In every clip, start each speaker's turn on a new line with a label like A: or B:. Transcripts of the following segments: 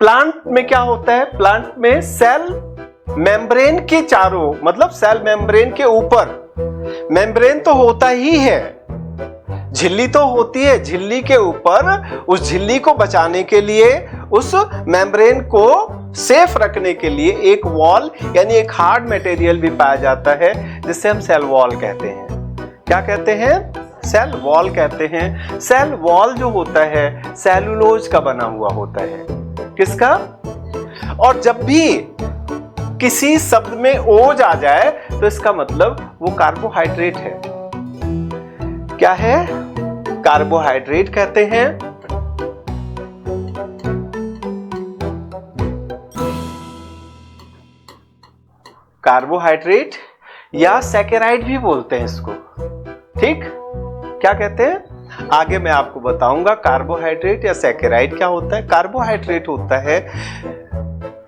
A: Plant में क्या होता है? प्लांट में सेल मेम्ब्रेन के चारों, मतलब सेल मेम्ब्रेन के ऊपर, मेम्ब्रेन तो होता ही है, झिल्ली तो होती है, झिल्ली के ऊपर उस झिल्ली को बचाने के लिए, उस मेम्ब्रेन को सेफ रखने के लिए एक वॉल यानी एक हार्ड मटेरियल भी पाया जाता है जिससे हम सेल वॉल कहते हैं। क्या कहते हैं? सेल वॉल कहते हैं। सेल वॉल जो होता है सेलुलोज का बना हुआ होता है। किसका? और जब भी किसी शब्द में ओज आ जाए तो इसका मतलब वो कार्बोहाइड्रेट है। क्या है? कार्बोहाइड्रेट कहते हैं। कार्बोहाइड्रेट या सैकेराइड भी बोलते हैं इसको। ठीक, क्या कहते हैं? आगे मैं आपको बताऊंगा कार्बोहाइड्रेट या सैकेराइड क्या होता है। कार्बोहाइड्रेट होता है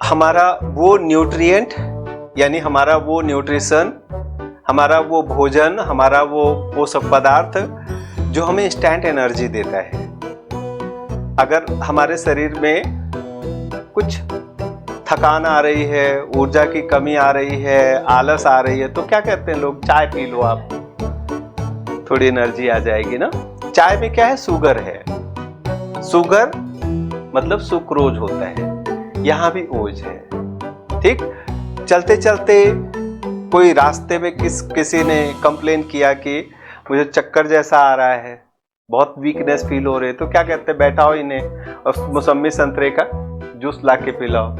A: हमारा वो न्यूट्रिएंट, यानी हमारा वो न्यूट्रिशन, हमारा वो भोजन, हमारा वो पोषक पदार्थ जो हमें इंस्टेंट एनर्जी देता है। अगर हमारे शरीर में कुछ थकान आ रही है, ऊर्जा की कमी आ रही है, आलस आ रही है, तो क्या कहते हैं लोग? चाय पी लो आप, थोड़ी एनर्जी आ जाएगी ना। चाय में क्या है? शुगर है। शुगर मतलब सुक्रोज होता है, यहां भी ओज है। ठीक, चलते चलते कोई रास्ते में किसी ने कंप्लेन किया कि मुझे चक्कर जैसा आ रहा है, बहुत वीकनेस फील हो रही है, तो क्या कहते हैं? बैठाओ इन्हें और मौसमी संतरे का जूस ला के पिलाओ।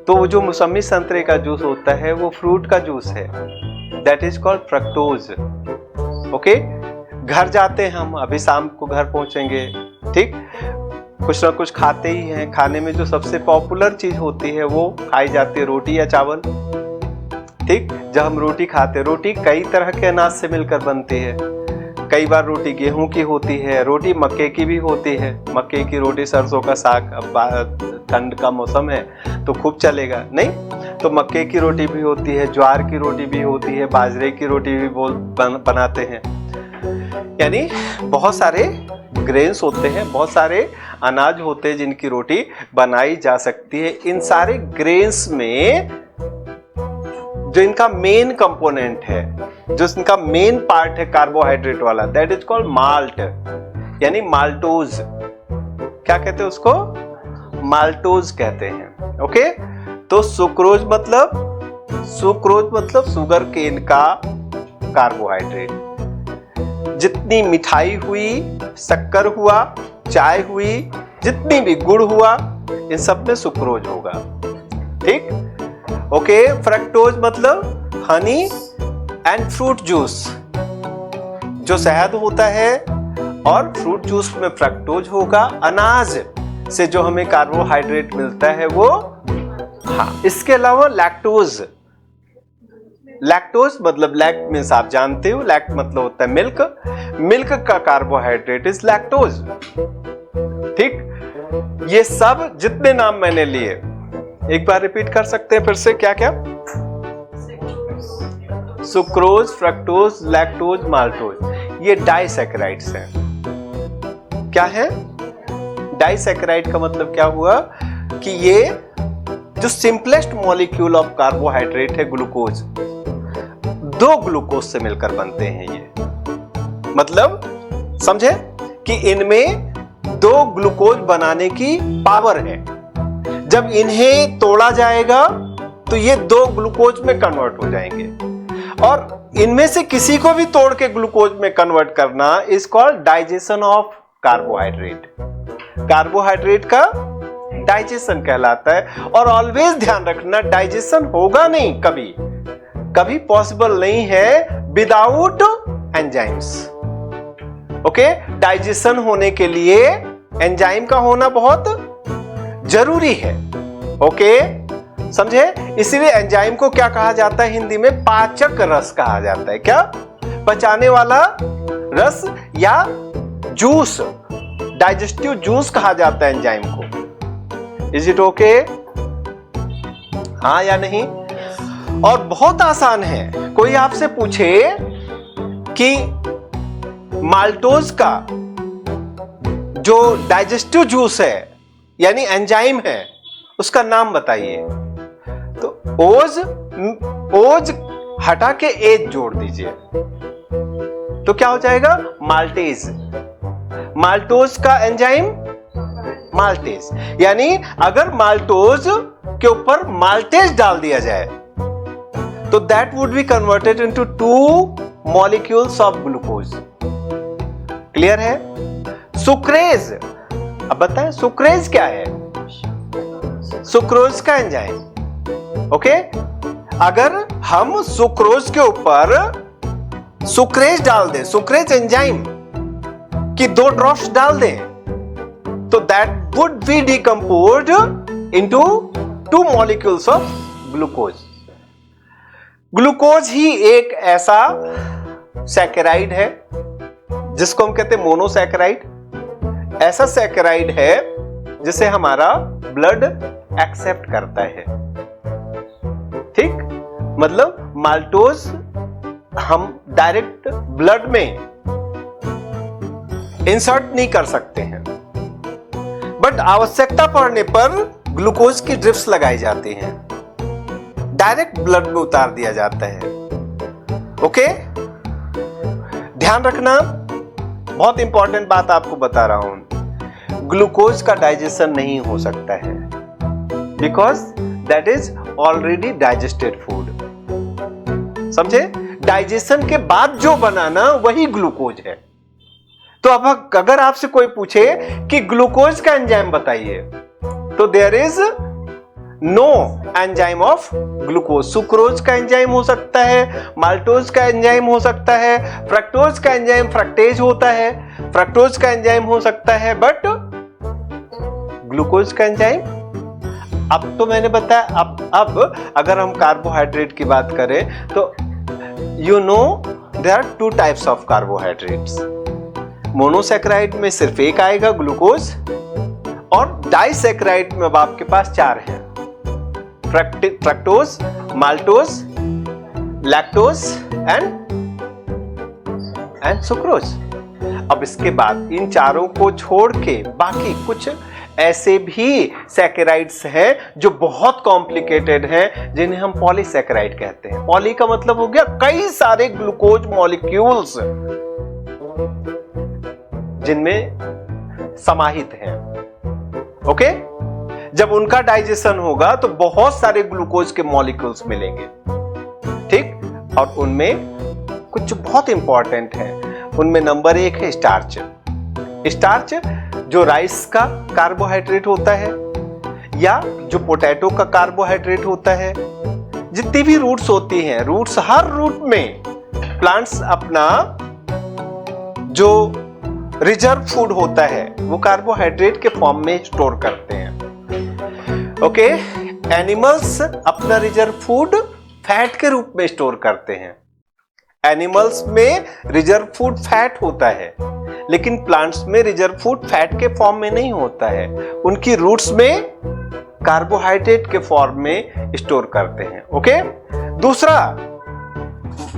A: तो वो जो मौसमी संतरे का जूस होता है वो फ्रूट का जूस है, that is called fructose. Okay, घर जाते हैं हम, अभी शाम को घर पहुंचेंगे, ठीक, कुछ ना कुछ खाते ही हैं। खाने में जो सबसे पॉपुलर चीज होती है वो खाई जाती है रोटी या चावल। ठीक, जब हम रोटी खाते हैं, रोटी कई तरह के अनाज से मिलकर बनती है। कई बार रोटी गेहूं की होती है, रोटी मक्के की भी होती है, मक्के की रोटी, सरसों का साग। अब ठंड का मौसम है तो खूब चलेगा, नहीं तो मक्के की रोटी भी होती है, ज्वार की रोटी भी होती है, बाजरे की रोटी भी बनाते हैं। यानी बहुत सारे ग्रेन्स होते हैं, बहुत सारे अनाज होते हैं जिनकी रोटी बनाई जा सकती है। इन सारे ग्रेन्स में जो इनका मेन कंपोनेंट है, जो इनका मेन पार्ट है कार्बोहाइड्रेट वाला, दैट इज कॉल्ड माल्ट, यानी माल्टोज। क्या कहते हैं उसको? माल्टोज कहते हैं। ओके, तो सुक्रोज मतलब शुगर केन का कार्बोहाइड्रेट। जितनी मिठाई हुई, शक्कर हुआ, चाय हुई, जितनी भी गुड़ हुआ, इन सब में सुक्रोज होगा। ठीक, ओके। फ्रक्टोज मतलब हनी एंड फ्रूट जूस, जो शहद होता है और फ्रूट जूस में फ्रक्टोज होगा। अनाज से जो हमें कार्बोहाइड्रेट मिलता है वो, हाँ। इसके अलावा लैक्टोज, लैक्टोज मतलब लैक्ट मीन्स आप जानते हो, लैक्ट मतलब होता है मिल्क, मिल्क का कार्बोहाइड्रेट इज लैक्टोज। ठीक, ये सब जितने नाम मैंने लिए एक बार रिपीट कर सकते हैं फिर से? क्या क्या? सुक्रोज, फ्रक्टोज, लैक्टोज, माल्टोज, ये डाइसैकेराइड्स हैं। क्या है? डाइसैकेराइड का मतलब क्या हुआ कि ये जो सिंपलेस्ट मॉलिक्यूल ऑफ कार्बोहाइड्रेट है ग्लूकोज, दो ग्लूकोज से मिलकर बनते हैं ये। मतलब समझे कि इनमें दो ग्लूकोज बनाने की पावर है। जब इन्हें तोड़ा जाएगा तो ये दो ग्लूकोज में कन्वर्ट हो जाएंगे, और इनमें से किसी को भी तोड़ के ग्लूकोज में कन्वर्ट करना is called digestion of carbohydrate. Carbohydrate का डाइजेशन कहलाता है। और ऑलवेज ध्यान रखना, डाइजेशन होगा नहीं, कभी कभी पॉसिबल नहीं है विदाउट एंजाइम्स। ओके, डाइजेशन होने के लिए एंजाइम का होना बहुत जरूरी है। ओके, समझे? इसीलिए एंजाइम को क्या कहा जाता है हिंदी में? पाचक रस कहा जाता है। क्या? पचाने वाला रस या जूस, डाइजेस्टिव जूस कहा जाता है एंजाइम को। Is it okay? हाँ या नहीं? और बहुत आसान है। कोई आपसे पूछे कि माल्टोज का जो डाइजेस्टिव जूस है यानी एंजाइम है, उसका नाम बताइए। तो ओज, ओज हटा के एज जोड़ दीजिए तो क्या हो जाएगा? माल्टेज। माल्टोज का एंजाइम माल्टेज। यानी अगर माल्टोज के ऊपर माल्टेज डाल दिया जाए तो that would be converted into 2 molecules of glucose. Clear है? सुक्रेज, अब बताएं सुक्रेज क्या है? सुक्रोज का एंजाइम। ओके, अगर हम सुक्रोज के ऊपर सुक्रेज डाल दें, सुक्रेज एंजाइम की 2 ड्रॉप्स डाल दें तो that would be decomposed into 2 molecules of glucose. Glucose ही एक ऐसा सैकेराइड है जिसको हम कहते हैं मोनोसैकेराइड। ऐसा सैकेराइड है जिसे हमारा ब्लड एक्सेप्ट करता है। ठीक, मतलब माल्टोज हम डायरेक्ट ब्लड में इंसर्ट नहीं कर सकते हैं, बट आवश्यकता पड़ने पर ग्लूकोज की ड्रिप्स लगाई जाती हैं, डायरेक्ट ब्लड में उतार दिया जाता है। ओके, ध्यान रखना, बहुत इंपॉर्टेंट बात आपको बता रहा हूं। ग्लूकोज का डाइजेशन नहीं हो सकता है because that is already digested food. समझे? डाइजेशन के बाद जो बनाना वही ग्लूकोज है। तो अब अगर आपसे कोई पूछे कि ग्लूकोज का एंजाइम बताइए तो there is no enzyme of glucose. Sucrose का एंजाइम हो सकता है, माल्टोज का एंजाइम हो सकता है, फ्रक्टोज का एंजाइम फ्रक्टेज होता है, फ्रक्टोज का एंजाइम हो सकता है, बट ग्लूकोज का एंजाइम। अब तो मैंने बताया। अब अगर हम कार्बोहाइड्रेट की बात करें तो you know there are 2 types of carbohydrates. Monosaccharide में सिर्फ एक आएगा ग्लूकोज, और डाइसैकेराइड में अब आपके पास 4 हैं, fructose, maltose, lactose and sucrose. अब इसके बाद इन चारों को छोड़ के बाकी कुछ ऐसे भी सैकेराइड्स हैं जो बहुत कॉम्प्लिकेटेड हैं, जिन्हें हम पॉलीसैकेराइड कहते हैं। पॉली का मतलब हो गया कई सारे ग्लूकोज मॉलिक्यूल्स जिनमें समाहित हैं। ओके, जब उनका डाइजेशन होगा तो बहुत सारे ग्लूकोज के मॉलिक्यूल्स मिलेंगे। ठीक, और उनमें कुछ बहुत इंपॉर्टेंट है। उनमें नंबर 1 है स्टार्च। स्टार्च जो राइस का कार्बोहाइड्रेट होता है या जो पोटैटो का कार्बोहाइड्रेट होता है। जितनी भी रूट्स होती हैं, रूट्स, हर रूट में प्लांट्स अपना जो रिजर्व फूड होता है वो कार्बोहाइड्रेट के फॉर्म में स्टोर करते हैं। ओके, एनिमल्स अपना रिजर्व फूड फैट के रूप में स्टोर करते हैं। एनिमल्स में रिजर्व फूड फैट होता है, लेकिन प्लांट्स में रिजर्व फूड फैट के फॉर्म में नहीं होता है। उनकी रूट्स में कार्बोहाइड्रेट के फॉर्म में स्टोर करते हैं। ओके, दूसरा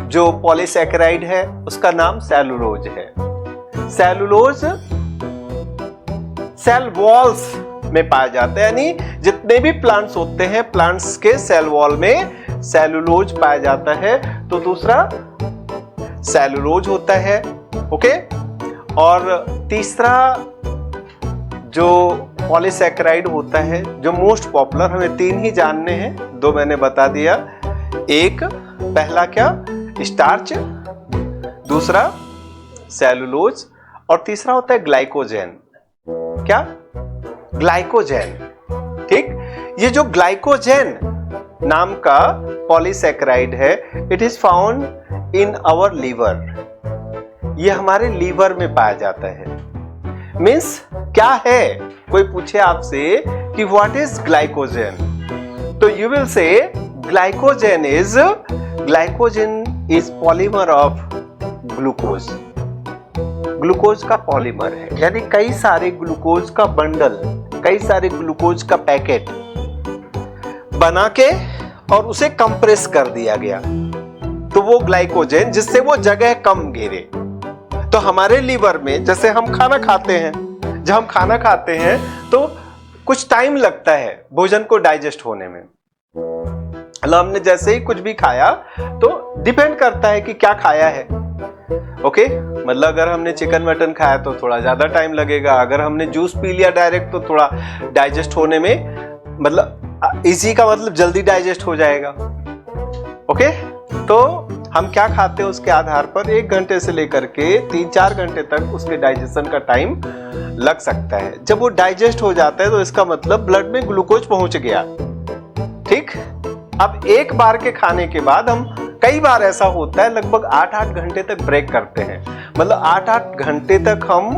A: जो पॉलीसैकेराइड है उसका नाम सेलुलोज है। सेलुलोज सेल वॉल्स में पाया जाता है, यानी जितने भी प्लांट्स होते हैं प्लांट्स के सेल वॉल में सेलुलोज पाया जाता है। तो दूसरा सेलुलोज होता है। ओके, और तीसरा जो पॉलीसैकेराइड होता है जो मोस्ट पॉपुलर, हमें 3 ही जानने हैं, 2 मैंने बता दिया। एक, पहला क्या? स्टार्च, दूसरा सेलुलोज, और तीसरा होता है ग्लाइकोजेन। क्या? ग्लाइकोजेन। ठीक, ये जो ग्लाइकोजेन नाम का पॉलीसैकेराइड है, it is found in our liver. ये हमारे लीवर में पाया जाता है। मीन्स क्या है? कोई पूछे आपसे कि व्हाट इज ग्लाइकोजेन, तो you will say glycogen is polymer of glucose. Glucose का पॉलीमर है, यानी कई सारे ग्लूकोज का बंडल, कई सारे ग्लूकोज का पैकेट बना के और उसे कंप्रेस कर दिया गया, तो वो ग्लाइकोजेन, जिससे वो जगह कम घेरे। तो हमारे लीवर में जैसे हम खाना खाते हैं, जब हम खाना खाते हैं तो कुछ टाइम लगता है भोजन को डाइजेस्ट होने में। मतलब हमने जैसे ही कुछ भी खाया तो डिपेंड करता है कि क्या खाया है। ओके, मतलब अगर हमने चिकन मटन खाया तो थोड़ा ज्यादा टाइम लगेगा, अगर हमने जूस पी लिया डायरेक्ट तो थोड़ा डाइजेस्ट होने में मतलब इजी का मतलब जल्दी डाइजेस्ट हो जाएगा। ओके, तो हम क्या खाते हैं उसके आधार पर 1 घंटे से लेकर के 3-4 घंटे तक उसके डाइजेशन का टाइम लग सकता है। जब वो डाइजेस्ट हो जाता है तो इसका मतलब ब्लड में ग्लूकोज पहुंच गया। ठीक, अब एक बार के खाने के बाद हम कई बार ऐसा होता है लगभग 8-8 घंटे तक ब्रेक करते हैं। मतलब 8-8 घंटे तक हम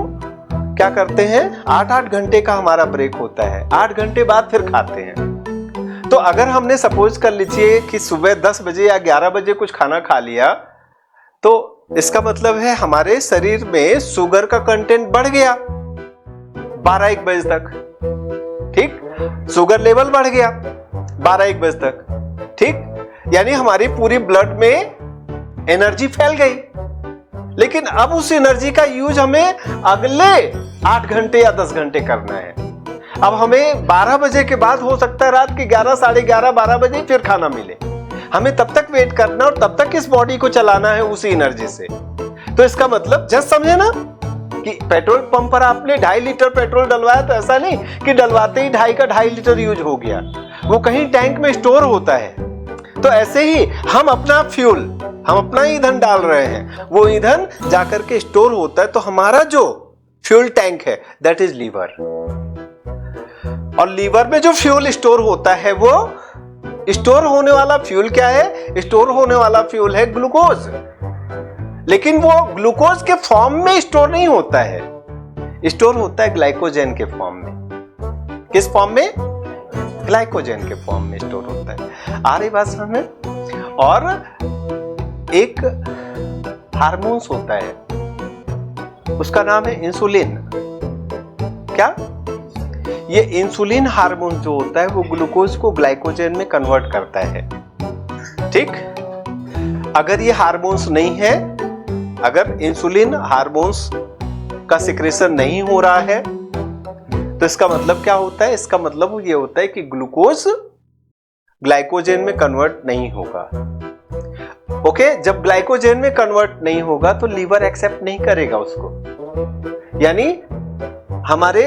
A: क्या करते हैं, 8-8 घंटे का हमारा ब्रेक होता है, 8 घंटे बाद फिर खाते हैं। तो अगर हमने सपोज कर लीजिए कि सुबह 10 बजे या 11 बजे कुछ खाना खा लिया तो इसका मतलब है हमारे शरीर में शुगर का कंटेंट बढ़ गया 12-1 बजे तक। ठीक, शुगर लेवल बढ़ गया 12-1 बजे तक। ठीक, यानी हमारी पूरी ब्लड में एनर्जी फैल गई, लेकिन अब उस एनर्जी का यूज हमें अगले 8 घंटे या 10 घंटे करना है। अब हमें 12 बजे के बाद हो सकता है रात के 11, साढ़े 11, 12 बजे फिर खाना मिले, हमें तब तक वेट करना और तब तक इस बॉडी को चलाना है उसी एनर्जी से। तो इसका मतलब जस्ट समझे ना कि पेट्रोल पंप पर आपने 2.5 लीटर पेट्रोल डलवाया तो ऐसा नहीं कि डलवाते ही 2.5 लीटर यूज हो गया, वो कहीं टैंक में स्टोर होता है। तो ऐसे ही हम अपना फ्यूल, हम अपना ईंधन डाल रहे हैं, वो ईंधन जाकर के स्टोर होता है। तो हमारा जो फ्यूल टैंक है दैट इज लीवर, और लीवर में जो फ्यूल स्टोर होता है वो स्टोर होने वाला फ्यूल क्या है, स्टोर होने वाला फ्यूल है ग्लूकोज। लेकिन वो ग्लूकोज के फॉर्म में स्टोर नहीं होता है, स्टोर होता है ग्लाइकोजन के फॉर्म में। किस फॉर्म में? ग्लाइकोजन के फॉर्म में स्टोर होता है। आ रही बात समझ में? और एक हार्मोन्स होता है उसका नाम है इंसुलिन। क्या? ये इंसुलिन हार्मोन जो होता है वो ग्लूकोज को ग्लाइकोजन में कन्वर्ट करता है। ठीक, अगर ये हार्मोन्स नहीं है, अगर इंसुलिन हार्मोन्स का सिक्रेशन नहीं हो रहा है तो इसका मतलब क्या होता है? इसका मतलब ये होता है कि ग्लूकोज ग्लाइकोजन में कन्वर्ट नहीं होगा। ओके, जब ग्लाइकोजन में कन्वर्ट नहीं होगा तो लीवर एक्सेप्ट नहीं करेगा उसको, यानी हमारे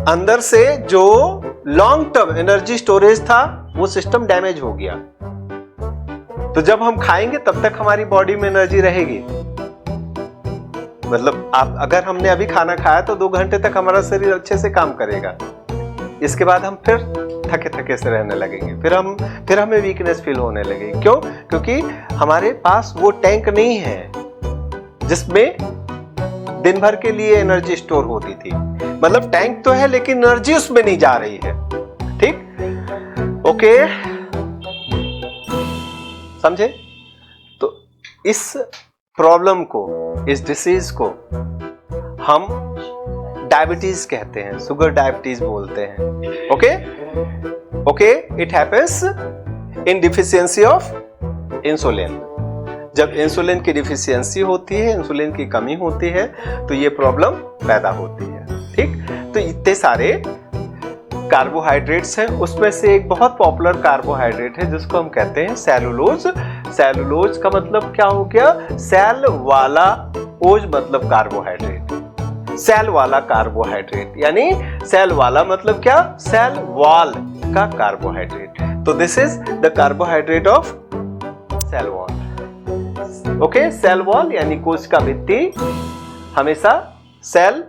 A: अंदर से जो लॉन्ग टर्म एनर्जी स्टोरेज था वो सिस्टम डैमेज हो गया। तो जब हम खाएंगे तब तक हमारी बॉडी में एनर्जी रहेगी। मतलब आप अगर हमने अभी खाना खाया तो 2 घंटे तक हमारा शरीर अच्छे से काम करेगा, इसके बाद हम फिर थके थके से रहने लगेंगे, फिर हमें वीकनेस फील होने लगेगी। क्यों? क्योंकि हमारे पास वो टैंक नहीं है जिसमें दिन भर के लिए एनर्जी स्टोर होती थी। मतलब टैंक तो है लेकिन एनर्जी उसमें नहीं जा रही है। ठीक, ओके, समझे? तो इस प्रॉब्लम को, इस डिसीज को हम डायबिटीज कहते हैं, शुगर डायबिटीज बोलते हैं। Okay okay, it happens in deficiency of insulin. जब इंसुलिन की डिफिशियंसी होती है, इंसुलिन की कमी होती है तो ये प्रॉब्लम पैदा होती है। ठीक, तो इतने सारे कार्बोहाइड्रेट्स हैं, उसमें से एक बहुत पॉपुलर कार्बोहाइड्रेट है जिसको हम कहते हैं सेलुलोज। सेलुलोज का मतलब क्या हो गया? सेल वाला, ओज मतलब कार्बोहाइड्रेट, सेल वाला कार्बोहाइड्रेट, यानी सेल वाला मतलब क्या? सेल वॉल का कार्बोहाइड्रेट। तो this is the carbohydrate of cell wall. Okay, cell wall यानी कोश का भित्ति हमेशा, सेल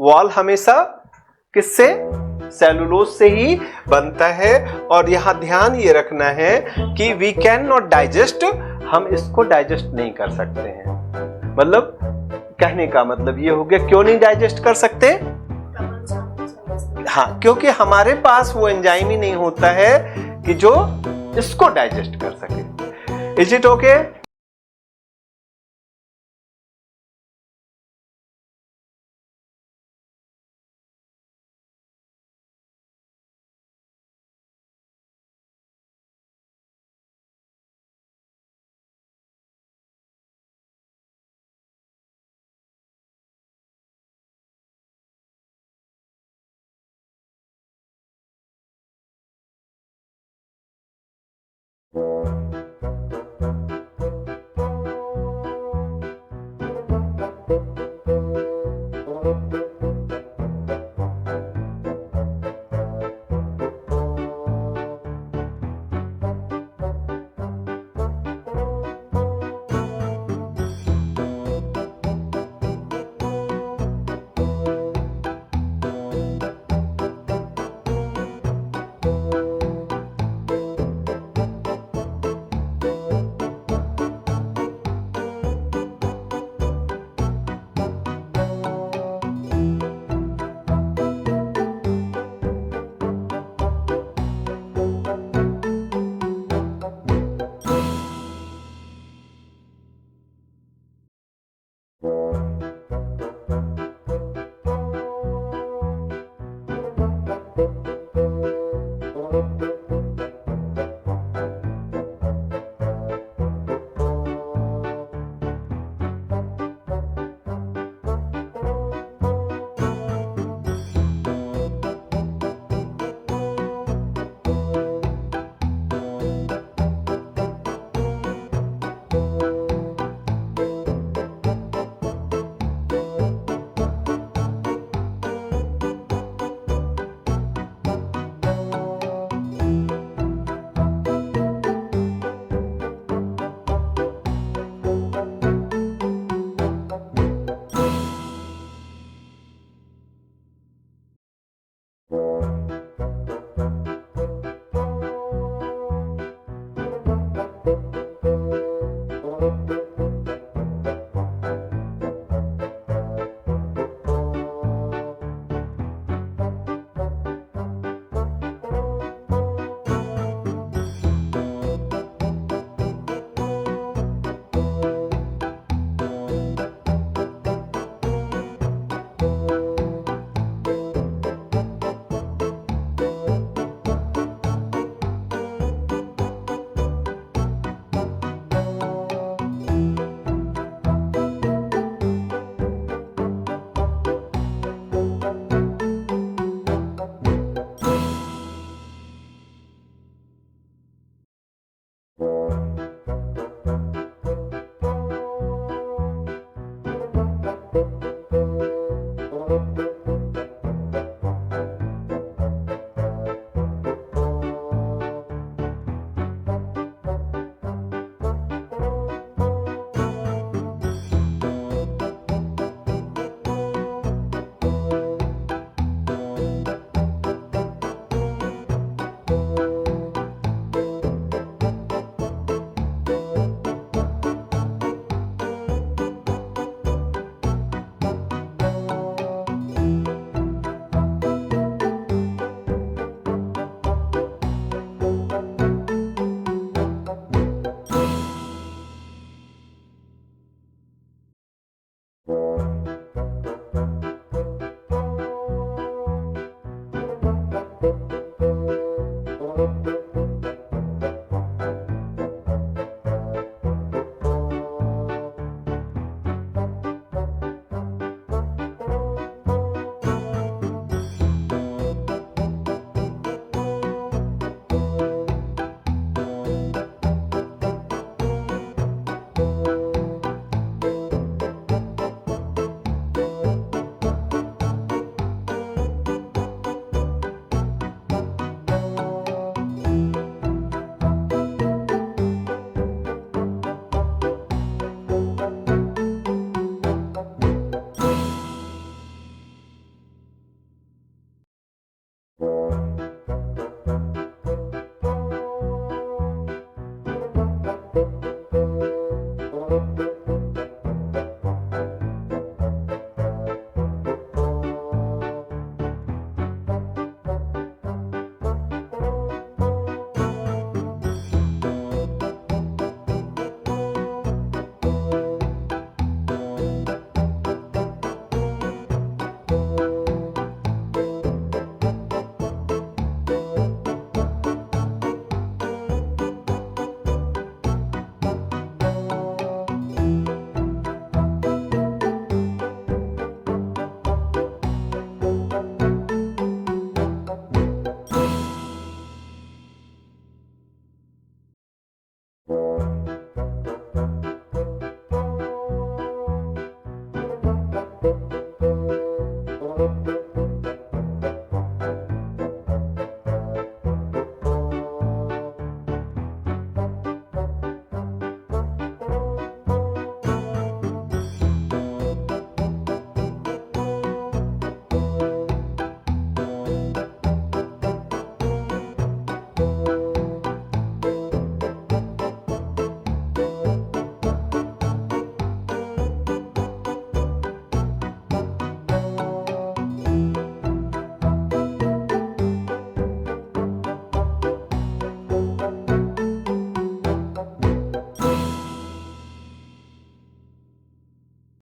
A: वॉल हमेशा किससे? सेलुलोज से ही बनता है। और यहां ध्यान ये रखना है कि वी कैन नॉट डाइजेस्ट, हम इसको डाइजेस्ट नहीं कर सकते हैं। मतलब कहने का मतलब ये हो गया, क्यों नहीं डाइजेस्ट कर सकते? हाँ, क्योंकि हमारे पास वो एंजाइम ही नहीं होता है कि जो इसको डाइजेस्ट कर सके। Is it okay? Thank you.